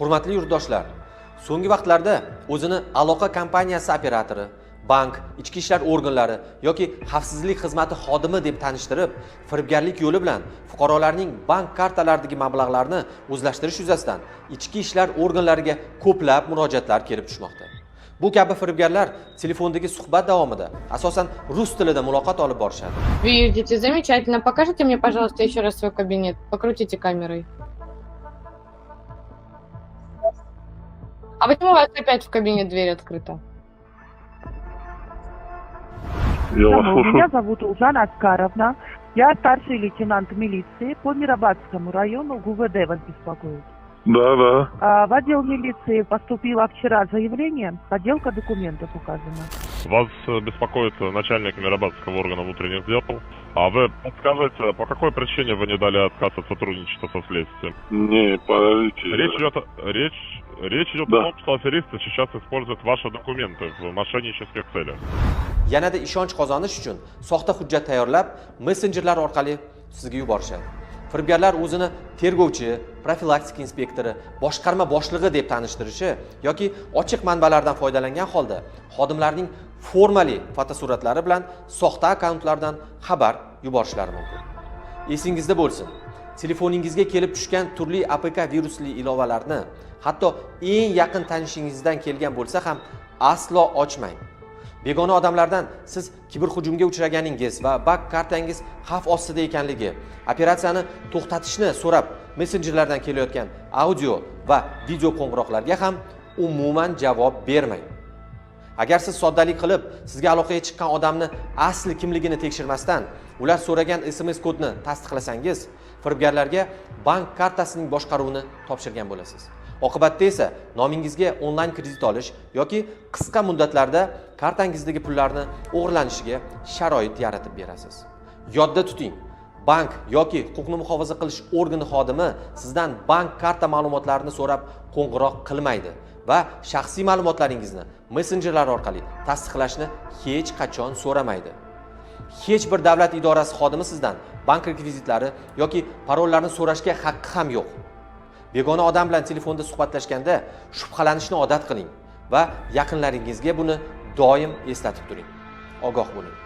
Hurmatli yurtdoshlar, so'nggi vaqtlarda o'zini aloqa kompaniyasi operatori, bank, ichki ishlar organlari yoki xavfsizlik xizmati xodimi deb tanishtirib, firibgarlik yo'li bilan fuqarolarning bank kartalaridagi mablag'larni o'zlashtirish yuzasidan ichki ishlar organlariga ko'plab murojaatlar kelib tushmoqda. Bu kabi firibgarlar telefondagi suhbat davomida asosan rus tilida muloqot olib borishadi. Видите, замечательно. Покажите мне, пожалуйста, еще раз свой кабинет. Покрутите камерой. А почему у вас опять в кабинет дверь открыта? Я вас Меня слушаю. зовут Узана Аскаровна. Я старший лейтенант милиции по Мирабадскому району ГУВД вас беспокоит. Да. В отдел милиции поступило вчера заявление, подделка документов указана. Вас беспокоит начальник Мирабадского органа внутренних дел. А вы подскажете, по какой причине вы не дали отказ от сотрудничества со следствием? Не, подождите. Речь идет Да. о том, что аферисты сейчас используют ваши документы в мошеннических целях. Yanada ishonch qozonish uchun soxta hujjat tayyorlab, messenjerlar orqali sizga yuborishadi. Firibgarlar o'zini tergovchi, profilaktik inspektori, boshqarma boshlig'i deb tanishtirishi yoki ochiq manbalardan foydalangan holda xodimlarning formali fotosuratlari bilan soxta akkauntlardan xabar yuborishlari mumkin. Esingizda bo'lsin, telefoningizga kelib tushgan turli APK virusli ilovalarni, hatto eng yaqin tanishingizdan kelgan bo'lsa ham aslo ochmang. Begona odamlardan siz kiberhujumga uchraganingiz va bank kartangiz xavf ostida ekanligi, operatsiyani to'xtatishni so'rab messenjerlardan kelayotgan audio va video qo'ng'iroqlarga ham umuman javob bermang. Agar siz soddalik qilib sizga aloqaga chiqqan odamni asli kimligini tekshirmasdan, ular so'ragan SMS kodni tasdiqlasangiz, firibgarlarga bank kartasining boshqaruvini topshirgan bo'lasiz. Oqibatda esa nomingizga onlayn kredit olish yoki qisqa muddatlarda kartangizdagi pullarni o'g'irlanishiga sharoit yaratib berasiz. Yodda tuting, bank yoki huquqni muhofaza qilish organi xodimi sizdan bank karta ma'lumotlarini so'rab qo'ng'iroq qilmaydi va shaxsiy ma'lumotlaringizni messenjerlar orqali tasdiqlashni hech qachon so'ramaydi. Hech bir davlat idorasi xodimi sizdan bank rekvizitlari yoki parollarni so'rashga haqqi ham yo'q. Begona odam bilan telefonda suhbatlashganda shubhalanishni odat qiling va yaqinlaringizga buni doim eslatib turing. Ogoh bo'ling.